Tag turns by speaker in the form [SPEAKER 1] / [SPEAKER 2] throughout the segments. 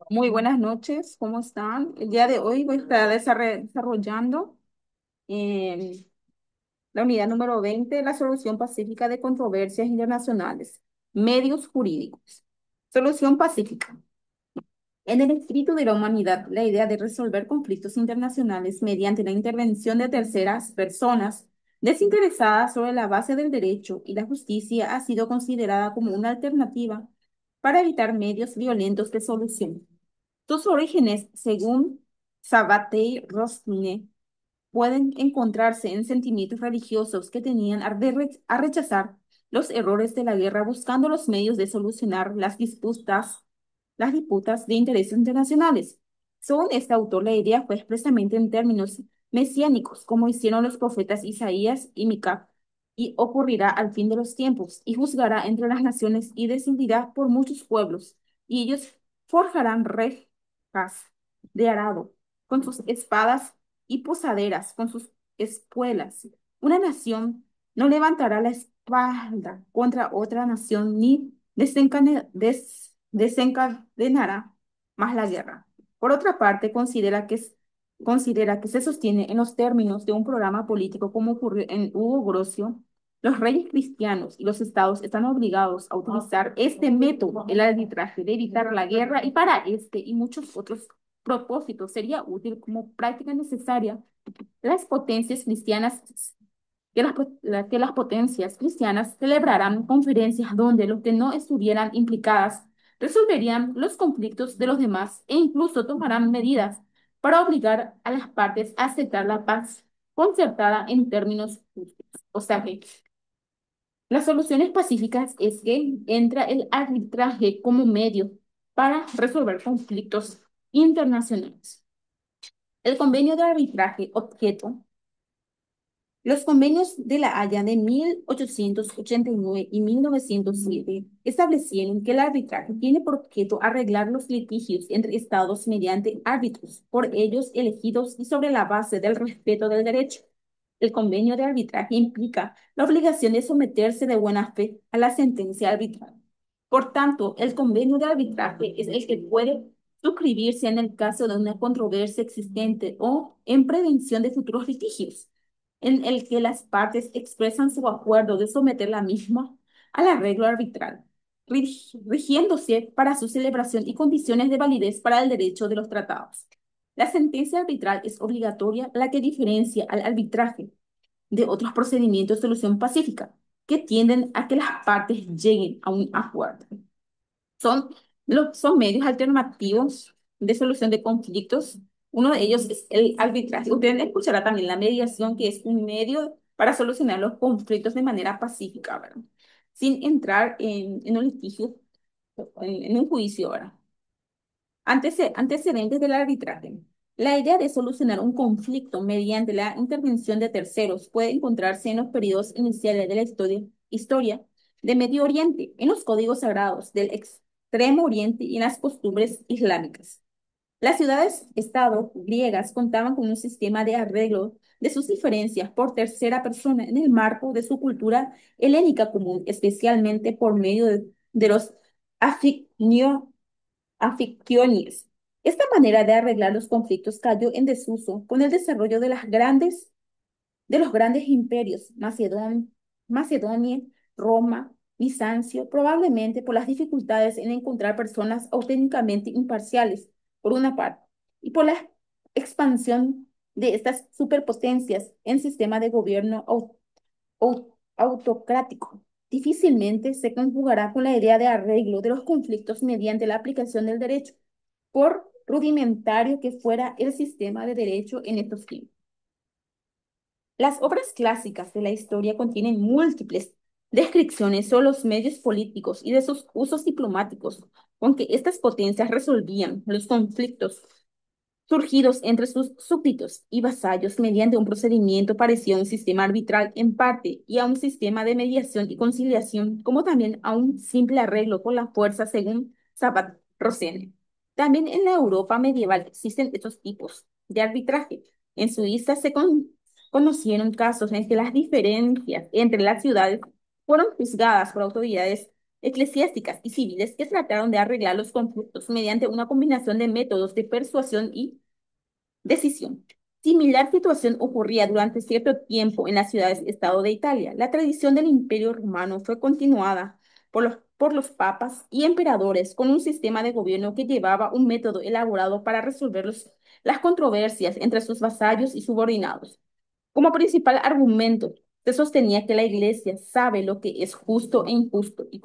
[SPEAKER 1] Muy buenas noches, ¿cómo están? El día de hoy voy a estar desarrollando eh, la unidad número 20, la solución pacífica de controversias internacionales, medios jurídicos. Solución pacífica. En el espíritu de la humanidad, la idea de resolver conflictos internacionales mediante la intervención de terceras personas desinteresadas sobre la base del derecho y la justicia ha sido considerada como una alternativa para evitar medios violentos de solución. Sus orígenes, según Sabbatei Rosne, pueden encontrarse en sentimientos religiosos que tenían a rechazar los errores de la guerra buscando los medios de solucionar las disputas de intereses internacionales. Según este autor, la idea fue expresamente en términos mesiánicos, como hicieron los profetas Isaías y Mica, y ocurrirá al fin de los tiempos, y juzgará entre las naciones y decidirá por muchos pueblos, y ellos forjarán rejas de arado con sus espadas y posaderas, con sus espuelas. Una nación no levantará la espalda contra otra nación ni desencadenará más la guerra. Por otra parte, considera que se sostiene en los términos de un programa político como ocurrió en Hugo Grocio. Los reyes cristianos y los estados están obligados a utilizar este método, el arbitraje, de evitar la guerra y para este y muchos otros propósitos sería útil como práctica necesaria. Las potencias cristianas que las potencias cristianas celebrarán conferencias donde los que no estuvieran implicadas resolverían los conflictos de los demás e incluso tomarán medidas para obligar a las partes a aceptar la paz concertada en términos justos. O sea que las soluciones pacíficas es que entra el arbitraje como medio para resolver conflictos internacionales. El convenio de arbitraje objeto. Los convenios de La Haya de 1889 y 1907 establecieron que el arbitraje tiene por objeto arreglar los litigios entre estados mediante árbitros, por ellos elegidos y sobre la base del respeto del derecho. El convenio de arbitraje implica la obligación de someterse de buena fe a la sentencia arbitral. Por tanto, el convenio de arbitraje es el que puede suscribirse en el caso de una controversia existente o en prevención de futuros litigios en el que las partes expresan su acuerdo de someter la misma al arreglo arbitral, rigiéndose para su celebración y condiciones de validez para el derecho de los tratados. La sentencia arbitral es obligatoria, la que diferencia al arbitraje de otros procedimientos de solución pacífica, que tienden a que las partes lleguen a un acuerdo. Son, son medios alternativos de solución de conflictos. Uno de ellos es el arbitraje. Usted escuchará también la mediación, que es un medio para solucionar los conflictos de manera pacífica, ¿verdad? Sin entrar en un litigio, en un juicio, ¿verdad? Antecedentes del arbitraje. La idea de solucionar un conflicto mediante la intervención de terceros puede encontrarse en los periodos iniciales de la historia de Medio Oriente, en los códigos sagrados del Extremo Oriente y en las costumbres islámicas. Las ciudades-estado griegas contaban con un sistema de arreglo de sus diferencias por tercera persona en el marco de su cultura helénica común, especialmente por medio de los anfitriones. Esta manera de arreglar los conflictos cayó en desuso con el desarrollo de los grandes imperios, Macedonia, Roma, Bizancio, probablemente por las dificultades en encontrar personas auténticamente imparciales, por una parte, y por la expansión de estas superpotencias en sistema de gobierno autocrático. Difícilmente se conjugará con la idea de arreglo de los conflictos mediante la aplicación del derecho, por rudimentario que fuera el sistema de derecho en estos tiempos. Las obras clásicas de la historia contienen múltiples descripciones sobre los medios políticos y de sus usos diplomáticos con que estas potencias resolvían los conflictos surgidos entre sus súbditos y vasallos mediante un procedimiento parecido a un sistema arbitral en parte y a un sistema de mediación y conciliación, como también a un simple arreglo con la fuerza según Sabat Rosene. También en la Europa medieval existen estos tipos de arbitraje. En Suiza conocieron casos en que las diferencias entre las ciudades fueron juzgadas por autoridades eclesiásticas y civiles que trataron de arreglar los conflictos mediante una combinación de métodos de persuasión y decisión. Similar situación ocurría durante cierto tiempo en las ciudades-estado de Italia. La tradición del Imperio Romano fue continuada por los papas y emperadores con un sistema de gobierno que llevaba un método elaborado para resolver las controversias entre sus vasallos y subordinados. Como principal argumento, se sostenía que la Iglesia sabe lo que es justo e injusto y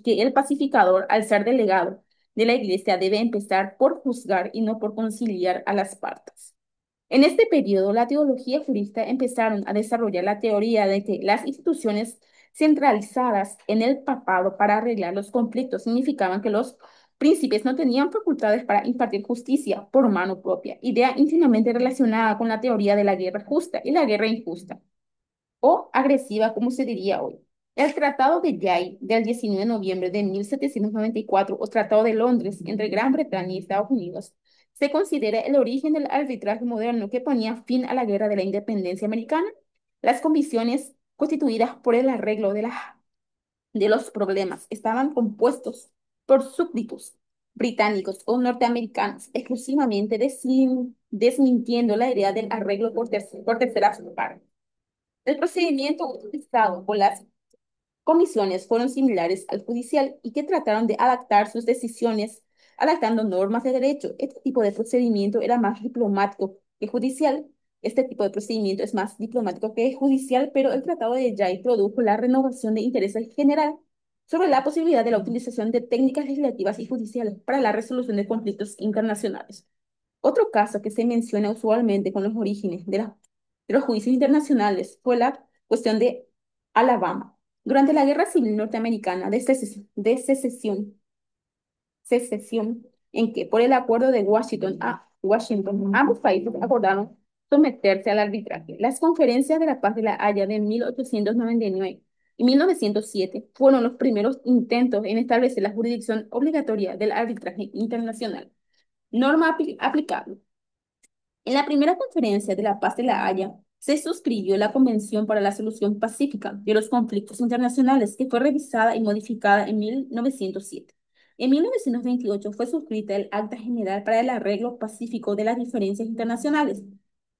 [SPEAKER 1] que el pacificador, al ser delegado de la Iglesia, debe empezar por juzgar y no por conciliar a las partes. En este periodo, la teología jurista empezaron a desarrollar la teoría de que las instituciones centralizadas en el papado para arreglar los conflictos significaban que los príncipes no tenían facultades para impartir justicia por mano propia, idea íntimamente relacionada con la teoría de la guerra justa y la guerra injusta o agresiva, como se diría hoy. El Tratado de Yay del 19 de noviembre de 1794 o Tratado de Londres entre Gran Bretaña y Estados Unidos se considera el origen del arbitraje moderno que ponía fin a la Guerra de la Independencia Americana. Las comisiones constituidas por el arreglo de los problemas estaban compuestos por súbditos británicos o norteamericanos, exclusivamente desmintiendo la idea del arreglo por terceras partes. El procedimiento utilizado por las comisiones fueron similares al judicial y que trataron de adaptar sus decisiones adaptando normas de derecho. Este tipo de procedimiento era más diplomático que judicial. Este tipo de procedimiento es más diplomático que judicial, pero el Tratado de Yay produjo la renovación de intereses general sobre la posibilidad de la utilización de técnicas legislativas y judiciales para la resolución de conflictos internacionales. Otro caso que se menciona usualmente con los orígenes de los juicios internacionales fue la cuestión de Alabama. Durante la Guerra Civil Norteamericana de secesión, en que por el acuerdo de Washington, ambos países acordaron someterse al arbitraje. Las conferencias de la paz de La Haya de 1899 y 1907 fueron los primeros intentos en establecer la jurisdicción obligatoria del arbitraje internacional. Norma aplicable. En la primera conferencia de la Paz de La Haya se suscribió la Convención para la Solución Pacífica de los Conflictos Internacionales, que fue revisada y modificada en 1907. En 1928 fue suscrita el Acta General para el Arreglo Pacífico de las Diferencias Internacionales,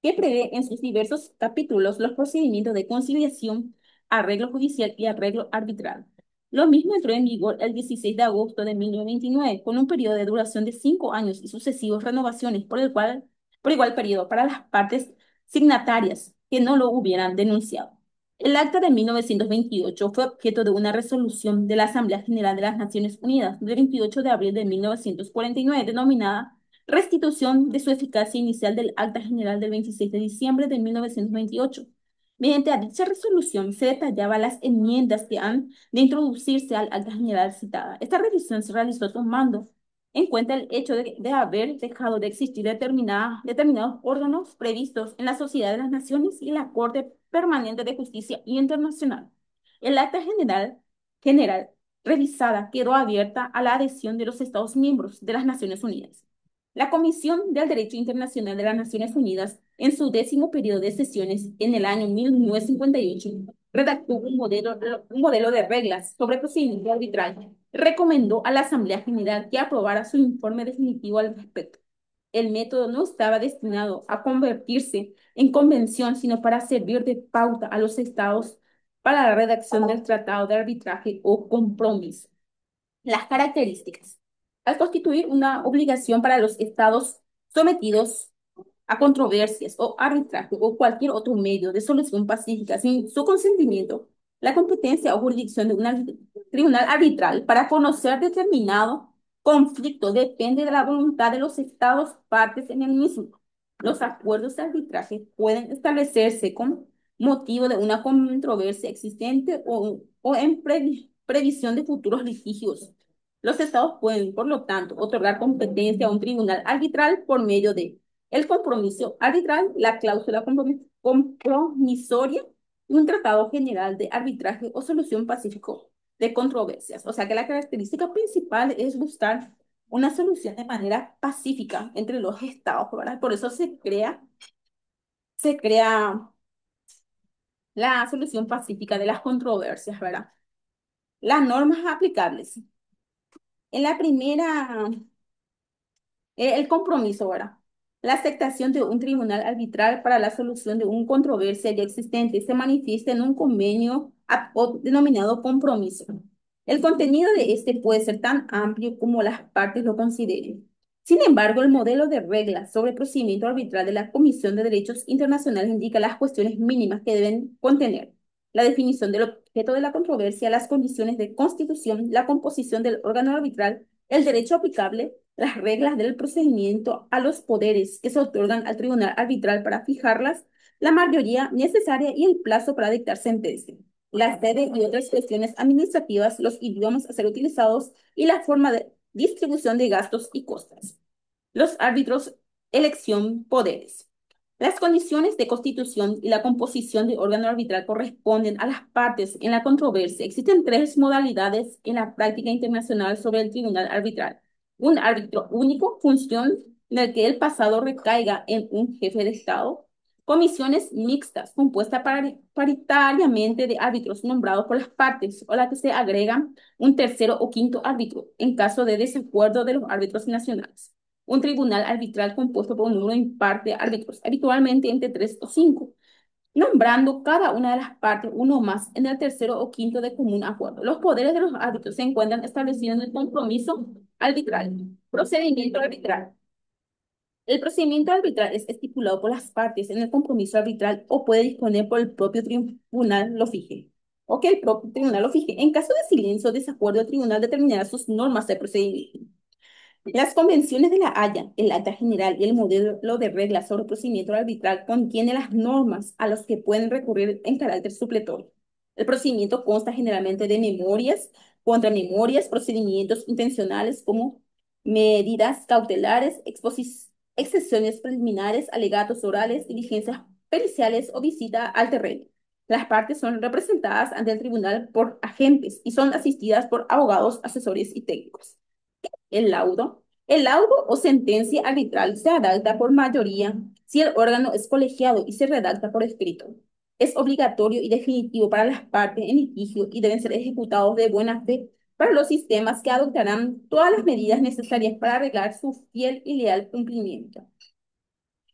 [SPEAKER 1] que prevé en sus diversos capítulos los procedimientos de conciliación, arreglo judicial y arreglo arbitral. Lo mismo entró en vigor el 16 de agosto de 1929, con un periodo de duración de 5 años y sucesivas renovaciones por igual periodo para las partes signatarias que no lo hubieran denunciado. El acta de 1928 fue objeto de una resolución de la Asamblea General de las Naciones Unidas del 28 de abril de 1949, denominada Restitución de su eficacia inicial del Acta General del 26 de diciembre de 1928. Mediante dicha resolución se detallaban las enmiendas que han de introducirse al Acta General citada. Esta revisión se realizó tomando en cuenta el hecho de haber dejado de existir determinados órganos previstos en la Sociedad de las Naciones y la Corte Permanente de Justicia Internacional. El acta general revisada quedó abierta a la adhesión de los Estados miembros de las Naciones Unidas. La Comisión del Derecho Internacional de las Naciones Unidas, en su 10º periodo de sesiones en el año 1958, redactó un modelo de reglas sobre procedimiento arbitral. Recomendó a la Asamblea General que aprobara su informe definitivo al respecto. El método no estaba destinado a convertirse en convención, sino para servir de pauta a los estados para la redacción del tratado de arbitraje o compromiso. Las características. Al constituir una obligación para los estados sometidos a controversias o arbitraje o cualquier otro medio de solución pacífica sin su consentimiento, la competencia o jurisdicción de un tribunal arbitral para conocer determinado conflicto depende de la voluntad de los estados partes en el mismo. Los acuerdos de arbitraje pueden establecerse con motivo de una controversia existente o en previsión de futuros litigios. Los estados pueden, por lo tanto, otorgar competencia a un tribunal arbitral por medio de el compromiso arbitral, la cláusula compromisoria y un tratado general de arbitraje o solución pacífico de controversias. O sea que la característica principal es buscar una solución de manera pacífica entre los estados, ¿verdad? Por eso se crea la solución pacífica de las controversias, ¿verdad? Las normas aplicables. En la primera, el compromiso, ¿verdad? La aceptación de un tribunal arbitral para la solución de una controversia ya existente se manifiesta en un convenio ad hoc denominado compromiso. El contenido de este puede ser tan amplio como las partes lo consideren. Sin embargo, el modelo de reglas sobre procedimiento arbitral de la Comisión de Derechos Internacionales indica las cuestiones mínimas que deben contener: la definición del objeto de la controversia, las condiciones de constitución, la composición del órgano arbitral, el derecho aplicable, las reglas del procedimiento, a los poderes que se otorgan al tribunal arbitral para fijarlas, la mayoría necesaria y el plazo para dictar sentencia, la sede y otras cuestiones administrativas, los idiomas a ser utilizados y la forma de distribución de gastos y costas. Los árbitros, elección, poderes. Las condiciones de constitución y la composición de órgano arbitral corresponden a las partes en la controversia. Existen tres modalidades en la práctica internacional sobre el tribunal arbitral: un árbitro único, función en la que el pasado recaiga en un jefe de Estado; comisiones mixtas, compuestas paritariamente de árbitros nombrados por las partes, o la que se agrega un tercero o quinto árbitro en caso de desacuerdo de los árbitros nacionales; un tribunal arbitral compuesto por un número impar de árbitros, habitualmente entre tres o cinco, nombrando cada una de las partes uno más en el tercero o quinto de común acuerdo. Los poderes de los árbitros se encuentran establecidos en el compromiso arbitral. Procedimiento arbitral. El procedimiento arbitral es estipulado por las partes en el compromiso arbitral o puede disponer por el propio tribunal lo fije, o que el propio tribunal lo fije. En caso de silencio o desacuerdo, el tribunal determinará sus normas de procedimiento. Las convenciones de la Haya, el Acta General y el modelo de reglas sobre procedimiento arbitral contienen las normas a las que pueden recurrir en carácter supletorio. El procedimiento consta generalmente de memorias, contramemorias, procedimientos intencionales como medidas cautelares, excepciones preliminares, alegatos orales, diligencias periciales o visita al terreno. Las partes son representadas ante el tribunal por agentes y son asistidas por abogados, asesores y técnicos. El laudo. El laudo o sentencia arbitral se adapta por mayoría si el órgano es colegiado y se redacta por escrito. Es obligatorio y definitivo para las partes en litigio y deben ser ejecutados de buena fe para los sistemas que adoptarán todas las medidas necesarias para arreglar su fiel y leal cumplimiento.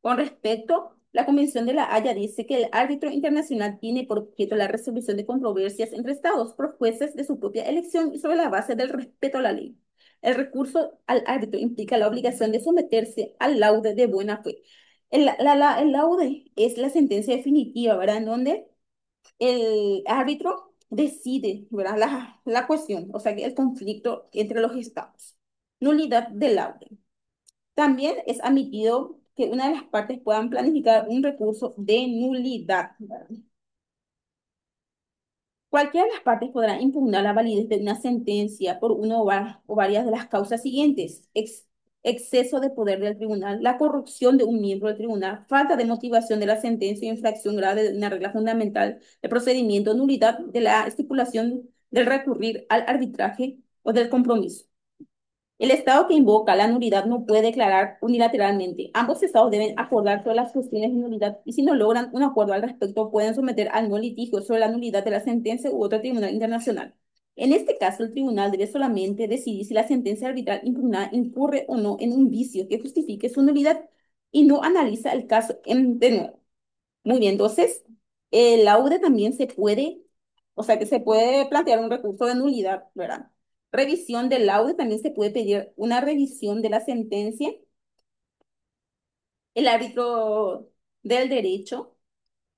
[SPEAKER 1] Con respecto, la Convención de la Haya dice que el árbitro internacional tiene por objeto la resolución de controversias entre estados por jueces de su propia elección y sobre la base del respeto a la ley. El recurso al árbitro implica la obligación de someterse al laude de buena fe. El laude es la sentencia definitiva, ¿verdad? En donde el árbitro decide, ¿verdad? La cuestión, o sea, el conflicto entre los estados. Nulidad del laude. También es admitido que una de las partes puedan planificar un recurso de nulidad. Cualquiera de las partes podrá impugnar la validez de una sentencia por una o varias de las causas siguientes: exceso de poder del tribunal, la corrupción de un miembro del tribunal, falta de motivación de la sentencia, infracción grave de una regla fundamental del procedimiento, nulidad de la estipulación del recurrir al arbitraje o del compromiso. El Estado que invoca la nulidad no puede declarar unilateralmente. Ambos Estados deben acordar todas las cuestiones de nulidad y si no logran un acuerdo al respecto, pueden someter al no litigio sobre la nulidad de la sentencia u otro tribunal internacional. En este caso, el tribunal debe solamente decidir si la sentencia arbitral impugnada incurre o no en un vicio que justifique su nulidad y no analiza el caso de nuevo. Muy bien, entonces, el laude también se puede, o sea que se puede plantear un recurso de nulidad, ¿verdad? Revisión del laude, también se puede pedir una revisión de la sentencia. El árbitro del derecho.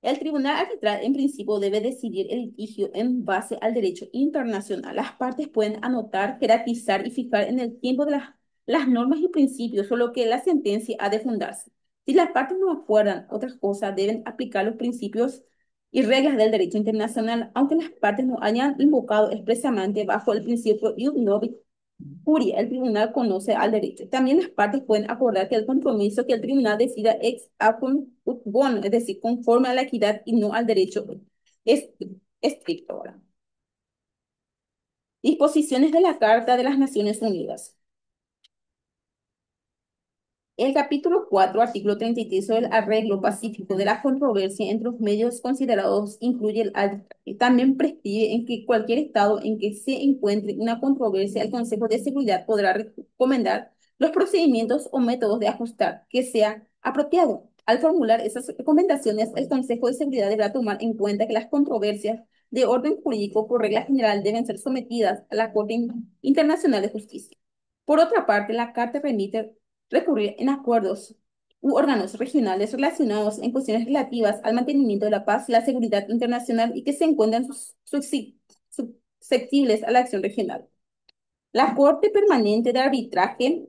[SPEAKER 1] El tribunal arbitral en principio debe decidir el litigio en base al derecho internacional. Las partes pueden anotar, jerarquizar y fijar en el tiempo de las normas y principios, solo que la sentencia ha de fundarse. Si las partes no acuerdan otras cosas, deben aplicar los principios y reglas del derecho internacional, aunque las partes no hayan invocado expresamente bajo el principio ius nobis curia. El tribunal conoce al derecho. También las partes pueden acordar que el compromiso que el tribunal decida ex aequum ut bono, es decir, conforme a la equidad y no al derecho es estricto. Ahora. Disposiciones de la Carta de las Naciones Unidas. El capítulo 4, artículo 33 sobre el arreglo pacífico de la controversia entre los medios considerados incluye el arbitraje. También prescribe en que cualquier estado en que se encuentre una controversia, el Consejo de Seguridad podrá recomendar los procedimientos o métodos de ajustar que sea apropiado. Al formular esas recomendaciones, el Consejo de Seguridad deberá tomar en cuenta que las controversias de orden jurídico, por regla general, deben ser sometidas a la Corte Internacional de Justicia. Por otra parte, la Carta permite recurrir en acuerdos u órganos regionales relacionados en cuestiones relativas al mantenimiento de la paz y la seguridad internacional y que se encuentran susceptibles a la acción regional. La Corte Permanente de Arbitraje,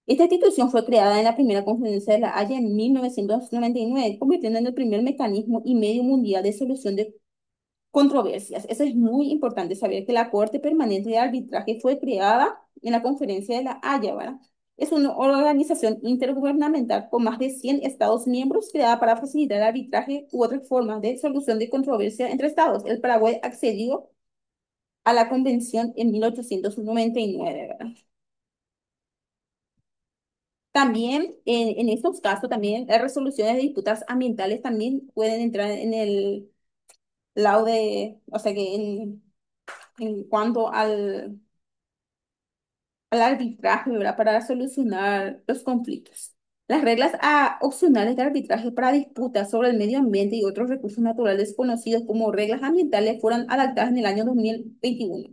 [SPEAKER 1] esta institución fue creada en la primera conferencia de La Haya en 1999, convirtiendo en el primer mecanismo y medio mundial de solución de controversias. Eso es muy importante saber que la Corte Permanente de Arbitraje fue creada en la Conferencia de La Haya, ¿verdad? Es una organización intergubernamental con más de 100 estados miembros creada para facilitar el arbitraje u otras formas de solución de controversia entre estados. El Paraguay accedió a la convención en 1899, ¿verdad? También en estos casos, también las resoluciones de disputas ambientales también pueden entrar en el lado de, o sea que en cuanto al arbitraje, ¿verdad? Para solucionar los conflictos. Las reglas opcionales de arbitraje para disputas sobre el medio ambiente y otros recursos naturales conocidos como reglas ambientales fueron adaptadas en el año 2021.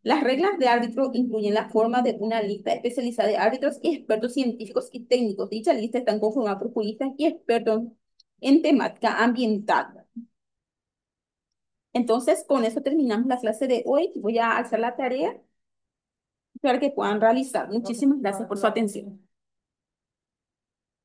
[SPEAKER 1] Las reglas de árbitro incluyen la forma de una lista especializada de árbitros y expertos científicos y técnicos. Dicha lista está conformada por juristas y expertos en temática ambiental. Entonces, con eso terminamos la clase de hoy. Voy a hacer la tarea para que puedan realizar. Muchísimas gracias por su atención.